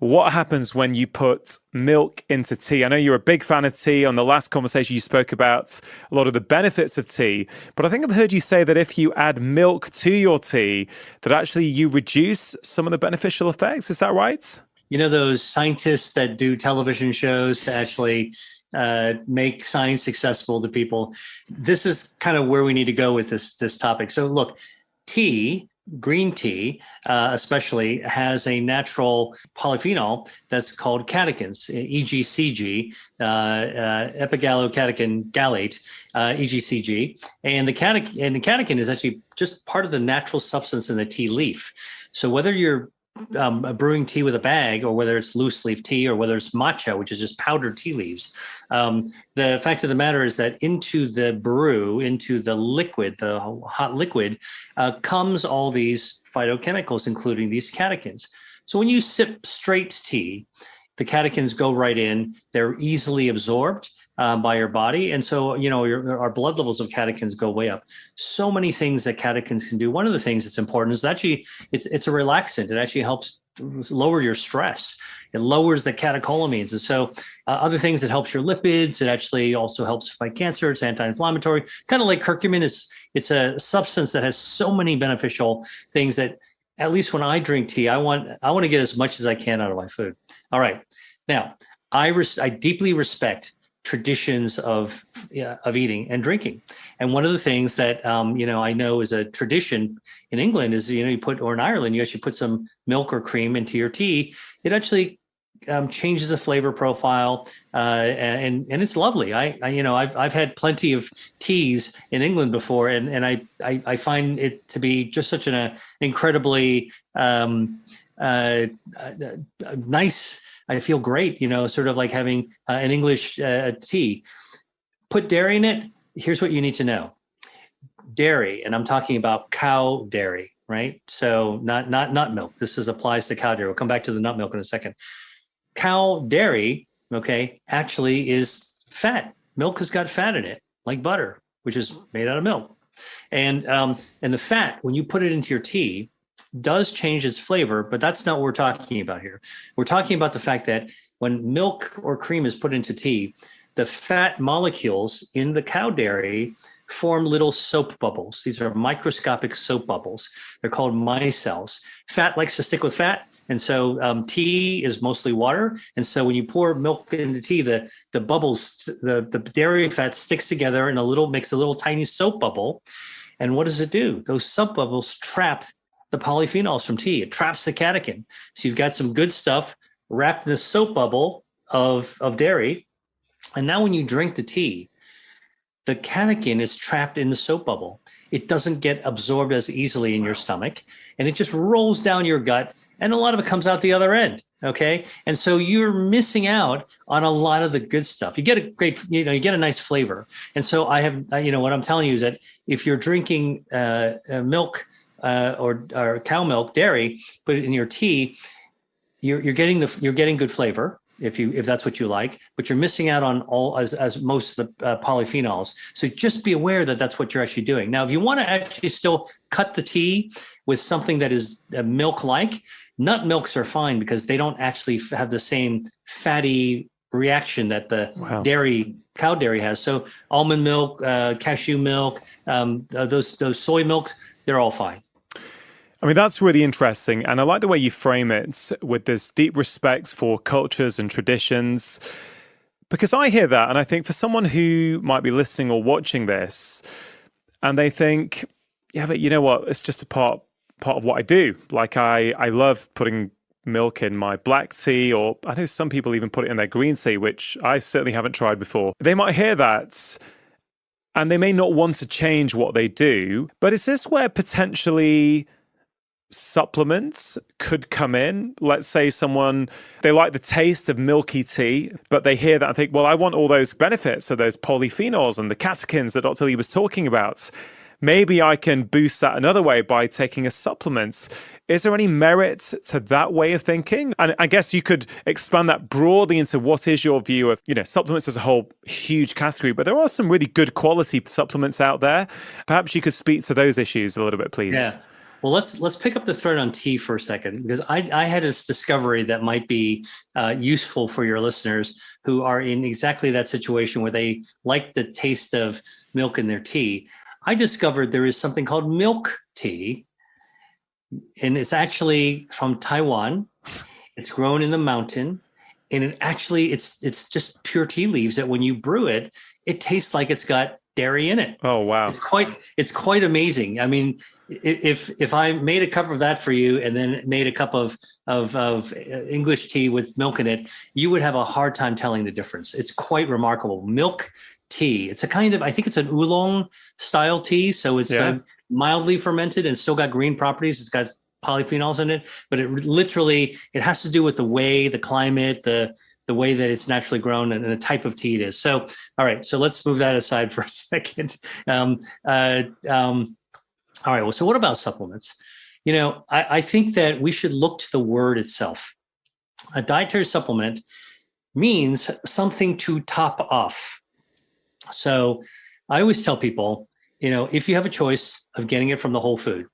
what happens when you put milk into tea? I know you're a big fan of tea. On the last conversation, you spoke about a lot of the benefits of tea, but I think I've heard you say that if you add milk to your tea, that actually you reduce some of the beneficial effects. Is that right? You know, those scientists that do television shows to actually make science accessible to people. This is kind of where we need to go with this topic. So look, tea, green tea, especially, has a natural polyphenol that's called catechins, EGCG, epigallocatechin gallate, EGCG, and the catechin is actually just part of the natural substance in the tea leaf. So whether you're brewing tea with a bag, or whether it's loose leaf tea, or whether it's matcha, which is just powdered tea leaves. The fact of the matter is that into the brew, into the liquid, the hot liquid, comes all these phytochemicals, including these catechins. So when you sip straight tea, the catechins go right in. They're easily absorbed by your body. And so, you know, our blood levels of catechins go way up. So many things that catechins can do. One of the things that's important is actually it's a relaxant. It actually helps lower your stress. It lowers the catecholamines. And so other things, it helps your lipids. It actually also helps fight cancer. It's anti-inflammatory, kind of like curcumin. It's a substance that has so many beneficial things that, at least when I drink tea, I want to get as much as I can out of my food. All right. Now, I deeply respect traditions of eating and drinking. And one of the things that, I know is a tradition in England is, or in Ireland, you actually put some milk or cream into your tea. It actually changes the flavor profile, and it's lovely. I've had plenty of teas in England before, and I find it to be just such an incredibly nice. I feel great, sort of like having an English tea. Put dairy in it. Here's what you need to know. Dairy, and I'm talking about cow dairy, right? So not nut milk. This applies to cow dairy. We'll come back to the nut milk in a second. Cow dairy, okay, actually is fat. Milk has got fat in it, like butter, which is made out of milk. And the fat, when you put it into your tea, does change its flavor, but that's not what we're talking about here. We're talking about the fact that when milk or cream is put into tea, the fat molecules in the cow dairy form little soap bubbles. These are microscopic soap bubbles. They're called micelles. Fat likes to stick with fat. And so tea is mostly water. And so when you pour milk into tea, the bubbles, the dairy fat sticks together and makes a little tiny soap bubble. And what does it do? Those soap bubbles trap the polyphenols from tea. It traps the catechin. So you've got some good stuff wrapped in the soap bubble of dairy. And now when you drink the tea, the catechin is trapped in the soap bubble. It doesn't get absorbed as easily in your stomach, and it just rolls down your gut, and a lot of it comes out the other end. Okay. And so you're missing out on a lot of the good stuff. You get a great, you get a nice flavor. And so I have, what I'm telling you is that if you're drinking milk, or cow milk, dairy, put it in your tea, you're getting good flavor if that's what you like, but you're missing out on as most of the polyphenols. So just be aware that that's what you're actually doing. Now, if you want to actually still cut the tea with something that is milk-like, nut milks are fine because they don't actually have the same fatty reaction that the cow dairy has. So almond milk, cashew milk, those soy milks, they're all fine. I mean, that's really interesting. And I like the way you frame it with this deep respect for cultures and traditions, because I hear that. And I think for someone who might be listening or watching this and they think, yeah, but you know what? It's just a part of what I do. Like I love putting milk in my black tea, or I know some people even put it in their green tea, which I certainly haven't tried before. They might hear that and they may not want to change what they do. But is this where potentially supplements could come in? Let's say they like the taste of milky tea, but they hear that and think, well, I want all those benefits of those polyphenols and the catechins that Dr. Lee was talking about. Maybe I can boost that another way by taking a supplement. Is there any merit to that way of thinking? And I guess you could expand that broadly into what is your view of, supplements as a whole huge category, but there are some really good quality supplements out there. Perhaps you could speak to those issues a little bit, please. Yeah. Well, let's pick up the thread on tea for a second, because I had this discovery that might be useful for your listeners who are in exactly that situation where they like the taste of milk in their tea. I discovered there is something called milk tea, and it's actually from Taiwan. It's grown in the mountain, and it's just pure tea leaves that when you brew it, it tastes like it's got dairy in it. Oh, wow. It's quite amazing. I mean, if I made a cup of that for you and then made a cup of English tea with milk in it, you would have a hard time telling the difference. It's quite remarkable. Milk tea. It's a kind of, I think it's an oolong style tea, so it's mildly fermented and still got green properties. It's got polyphenols in it, but it has to do with the way, the climate, the way that it's naturally grown and the type of tea it is. So, all right, so let's move that aside for a second. All right, well, so what about supplements? I think that we should look to the word itself. A dietary supplement means something to top off. So I always tell people, if you have a choice of getting it from the whole food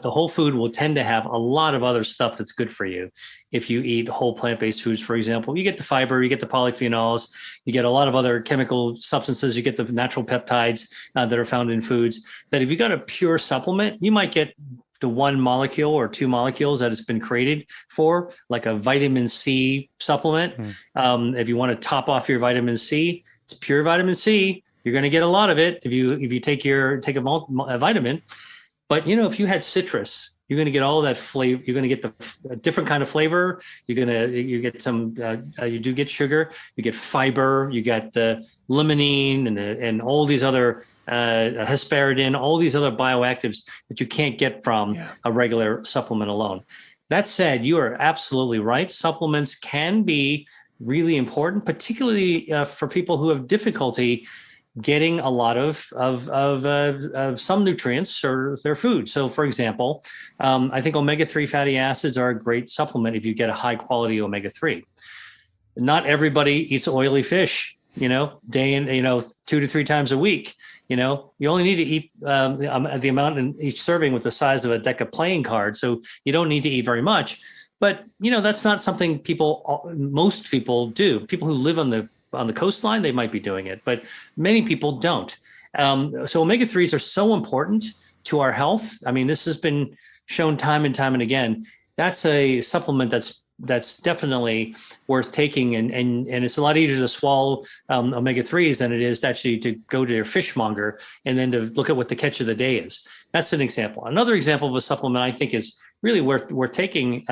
will tend to have a lot of other stuff that's good for you. If you eat whole plant-based foods, for example, you get the fiber, you get the polyphenols, you get a lot of other chemical substances, you get the natural peptides that are found in foods. That if you got a pure supplement, you might get the one molecule or two molecules that it's been created for, like a vitamin C supplement. If you want to top off your vitamin C, it's pure vitamin C. You're going to get a lot of it if you take a vitamin. But if you had citrus, you're going to get all of that flavor. You're going to get a different kind of flavor. You get some. You do get sugar. You get fiber. You get the limonene and all these other hesperidin, all these other bioactives that you can't get from a regular supplement alone. That said, you are absolutely right. Supplements can be really important, particularly for people who have difficulty getting a lot of some nutrients or their food. So, for example, I think omega-3 fatty acids are a great supplement if you get a high quality omega-3. Not everybody eats oily fish, day in, 2 to 3 times a week. You only need to eat the amount in each serving with the size of a deck of playing cards. So you don't need to eat very much. But, that's not something most people do. People who live on the coastline, they might be doing it, but many people don't. So omega-3s are so important to our health. I mean, this has been shown time and time and again. That's a supplement that's definitely worth taking, and it's a lot easier to swallow omega-3s than it is actually to go to your fishmonger and then to look at what the catch of the day is. That's an example. Another example of a supplement I think is really worth taking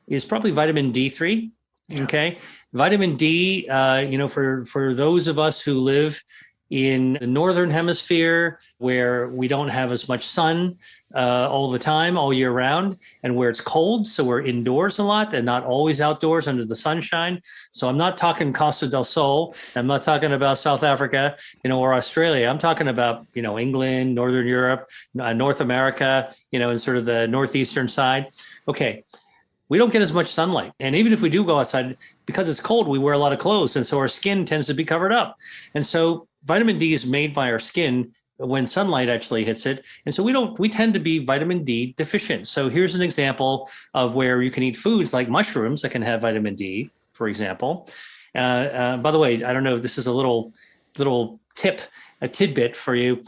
is probably vitamin D3. Okay. Vitamin D, for those of us who live in the northern hemisphere where we don't have as much sun all the time, all year round, and where it's cold, so we're indoors a lot and not always outdoors under the sunshine. So I'm not talking Costa del Sol. I'm not talking about South Africa, or Australia. I'm talking about, England, Northern Europe, North America, and sort of the northeastern side. Okay. We don't get as much sunlight. And even if we do go outside, because it's cold, we wear a lot of clothes. And so our skin tends to be covered up. And so vitamin D is made by our skin when sunlight actually hits it. And so we tend to be vitamin D deficient. So here's an example of where you can eat foods like mushrooms that can have vitamin D, for example. By the way, I don't know if this is a little tidbit for you.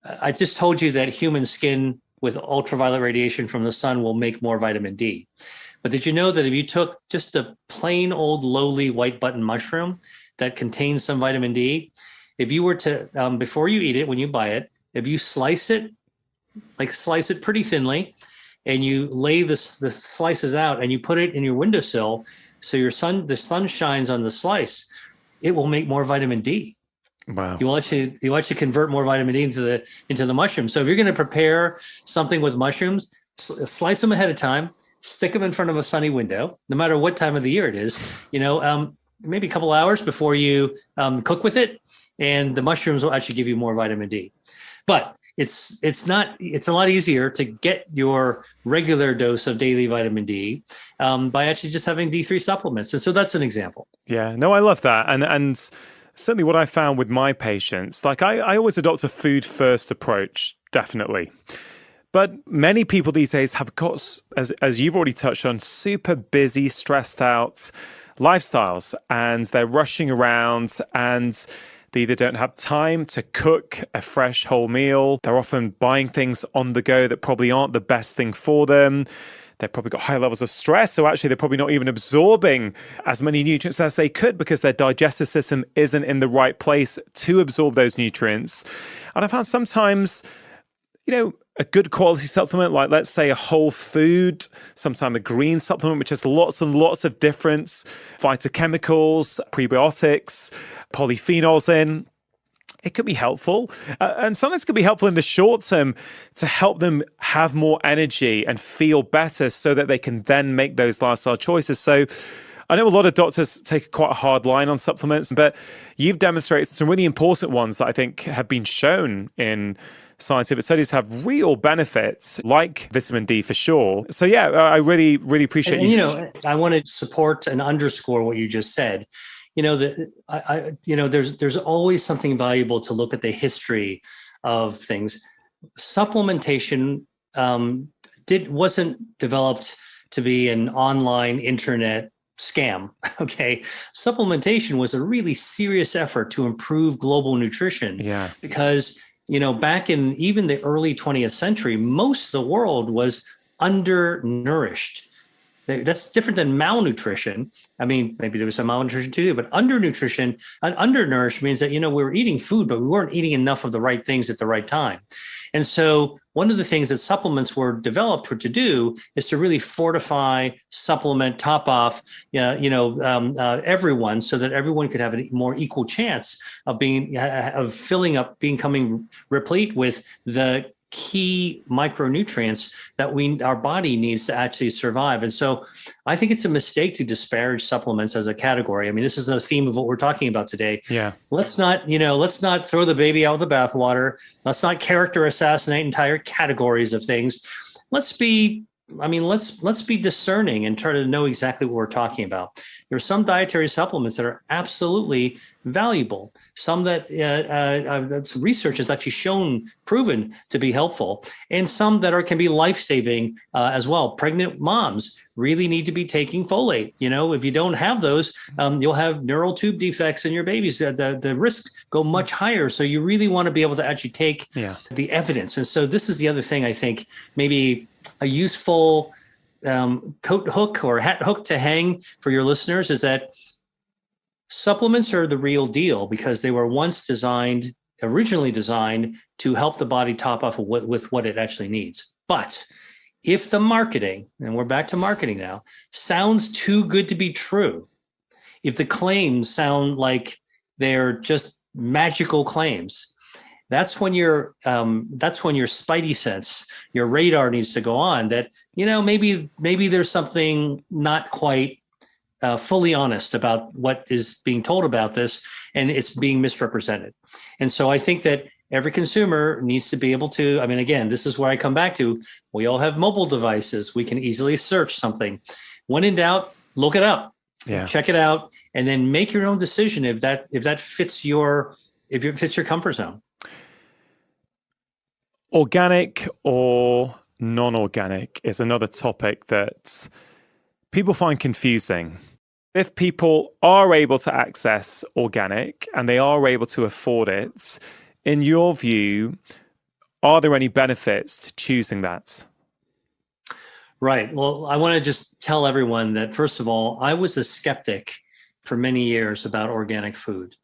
I just told you that human skin with ultraviolet radiation from the sun will make more vitamin D. But did you know that if you took just a plain old lowly white button mushroom that contains some vitamin D, if you were to, before you eat it, when you buy it, if you slice it pretty thinly, and you lay the slices out and you put it in your windowsill, so the sun shines on the slice, it will make more vitamin D. Wow. You actually convert more vitamin D into the mushroom. So if you're going to prepare something with mushrooms, slice them ahead of time, stick them in front of a sunny window, no matter what time of the year it is, maybe a couple hours before you cook with it, and the mushrooms will actually give you more vitamin D. But it's a lot easier to get your regular dose of daily vitamin D by actually just having D3 supplements. And so that's an example. Yeah, no, I love that. And certainly what I found with my patients, like I always adopt a food first approach, definitely. But many people these days have got, as you've already touched on, super busy, stressed out lifestyles, and they're rushing around, and they either don't have time to cook a fresh whole meal. They're often buying things on the go that probably aren't the best thing for them. They've probably got high levels of stress. So actually, they're probably not even absorbing as many nutrients as they could because their digestive system isn't in the right place to absorb those nutrients. And I found sometimes, a good quality supplement, like let's say a whole food, sometimes a green supplement, which has lots and lots of different phytochemicals, prebiotics, polyphenols in. It could be helpful. And sometimes it could be helpful in the short term to help them have more energy and feel better so that they can then make those lifestyle choices. So I know a lot of doctors take quite a hard line on supplements, but you've demonstrated some really important ones that I think have been shown in scientific studies have real benefits, like vitamin D for sure. So yeah, I really, really appreciate you. I want to support and underscore what you just said. There's always something valuable to look at the history of things. Supplementation wasn't developed to be an online internet scam. Okay. Supplementation was a really serious effort to improve global nutrition. Yeah. Because back in even the early 20th century, most of the world was undernourished. That's different than malnutrition. I mean, maybe there was some malnutrition too, but undernutrition and undernourished means that, we were eating food, but we weren't eating enough of the right things at the right time. And so one of the things that supplements were developed to do is to really fortify, supplement, top off, everyone, so that everyone could have a more equal chance of filling up, becoming replete with the key micronutrients that our body needs to actually survive. And so I think it's a mistake to disparage supplements as a category. I mean, this is the theme of what we're talking about today. Yeah. Let's not throw the baby out with the bathwater. Let's not character assassinate entire categories of things. Let's be discerning and try to know exactly what we're talking about. There are some dietary supplements that are absolutely valuable. Some that research has actually proven to be helpful, and some that can be life-saving as well. Pregnant moms really need to be taking folate. If you don't have those, you'll have neural tube defects in your babies. The risks go much higher. So you really want to be able to actually take the evidence. And so this is the other thing I think maybe a useful coat hook or hat hook to hang for your listeners is that supplements are the real deal because they were originally designed to help the body top off with what it actually needs. But if the marketing, and we're back to marketing now, sounds too good to be true, if the claims sound like they're just magical claims, that's when your spidey sense, your radar needs to go on that, maybe there's something not quite fully honest about what is being told about this, and it's being misrepresented. And so I think that every consumer needs to be able to, again, this is where I come back to, we all have mobile devices. We can easily search something. When in doubt, look it up, check it out, and then make your own decision if it fits your comfort zone. Organic or non-organic is another topic that people find confusing. If people are able to access organic and they are able to afford it, in your view, are there any benefits to choosing that? Right. Well, I want to just tell everyone that, first of all, I was a skeptic for many years about organic food.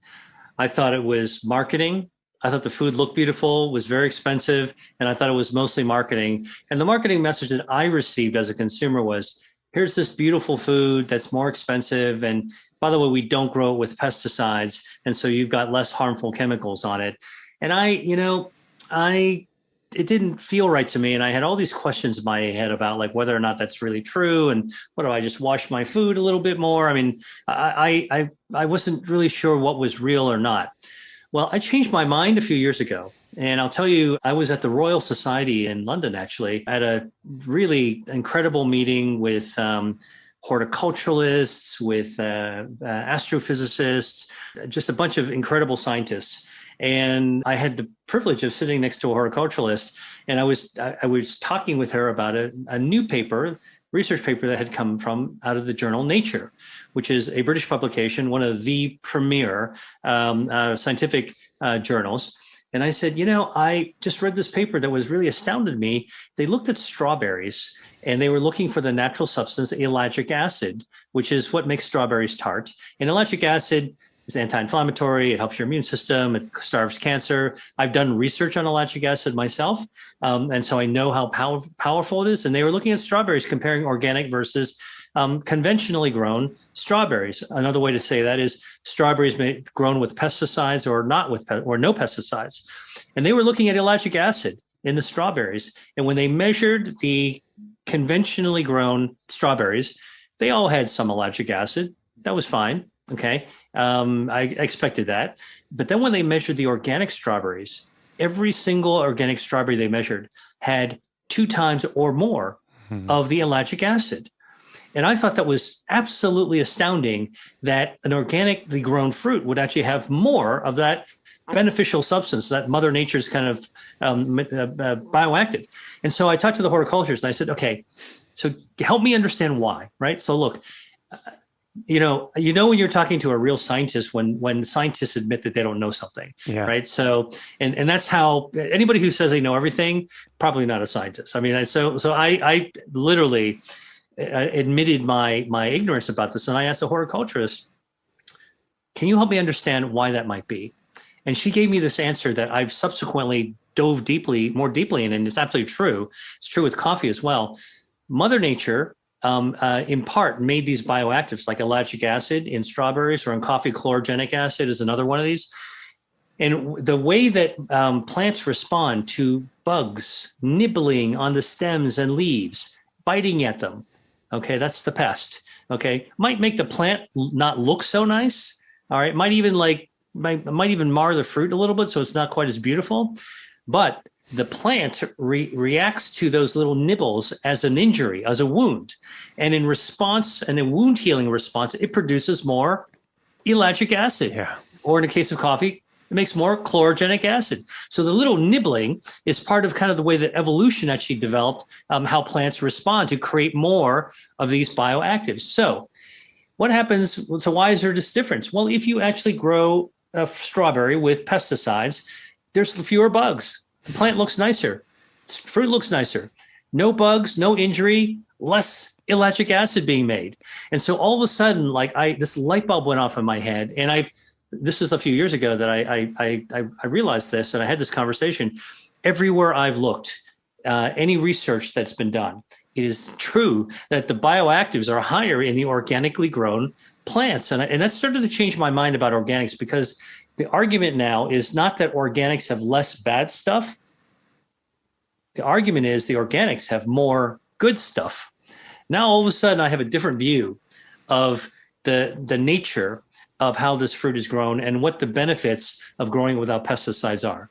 I thought it was marketing. I thought the food looked beautiful, was very expensive, and I thought it was mostly marketing. And the marketing message that I received as a consumer was, here's this beautiful food that's more expensive. And by the way, we don't grow it with pesticides. And so you've got less harmful chemicals on it. And it didn't feel right to me. And I had all these questions in my head about like whether or not that's really true. And what do I just wash my food a little bit more? I wasn't really sure what was real or not. Well, I changed my mind a few years ago. And I'll tell you, I was at the Royal Society in London, actually, at a really incredible meeting with horticulturalists, with astrophysicists, just a bunch of incredible scientists. And I had the privilege of sitting next to a horticulturalist, and I was talking with her about a new paper, research paper that had come from out of the journal Nature, which is a British publication, one of the premier scientific journals. And I said, I just read this paper that was really astounded me. They looked at strawberries and they were looking for the natural substance, ellagic acid, which is what makes strawberries tart. And ellagic acid is anti-inflammatory. It helps your immune system. It starves cancer. I've done research on ellagic acid myself. And so I know how powerful it is. And they were looking at strawberries, comparing organic versus conventionally grown strawberries. Another way to say that is strawberries grown with pesticides or not with or no pesticides. And they were looking at ellagic acid in the strawberries. And when they measured the conventionally grown strawberries, they all had some ellagic acid. That was fine. Okay. I expected that. But then when they measured the organic strawberries, every single organic strawberry they measured had 2 times or more of the ellagic acid. And I thought that was absolutely astounding that an organically grown fruit would actually have more of that beneficial substance, that Mother Nature's kind of bioactive. And so I talked to the horticulturist and I said, okay, so help me understand why, right? So look, when you're talking to a real scientist, when scientists admit that they don't know something, right? So, and that's how anybody who says they know everything, probably not a scientist. I mean, I literally admitted my ignorance about this, and I asked the horticulturist, "Can you help me understand why that might be?" And she gave me this answer that I've subsequently dove more deeply in, and it's absolutely true. It's true with coffee as well. Mother Nature, in part, made these bioactives like ellagic acid in strawberries, or in coffee, chlorogenic acid is another one of these. And the way that plants respond to bugs nibbling on the stems and leaves, biting at them, okay, that's the pest. Okay, might make the plant not look so nice. All right, might even mar the fruit a little bit, so it's not quite as beautiful. But the plant reacts to those little nibbles as an injury, as a wound, and in response, and a wound healing response, it produces more ellagic acid. Yeah. Or in the case of coffee, it makes more chlorogenic acid. So the little nibbling is part of kind of the way that evolution actually developed how plants respond to create more of these bioactives. So what happens? So why is there this difference? Well, if you actually grow a strawberry with pesticides, there's fewer bugs. The plant looks nicer. Fruit looks nicer. No bugs, no injury, less ellagic acid being made. And so all of a sudden, this light bulb went off in my head, and this was a few years ago that I realized this, and I had this conversation. Everywhere I've looked, any research that's been done, it is true that the bioactives are higher in the organically grown plants. And that started to change my mind about organics, because the argument now is not that organics have less bad stuff. The argument is the organics have more good stuff. Now, all of a sudden, I have a different view of the nature of how this fruit is grown and what the benefits of growing without pesticides are.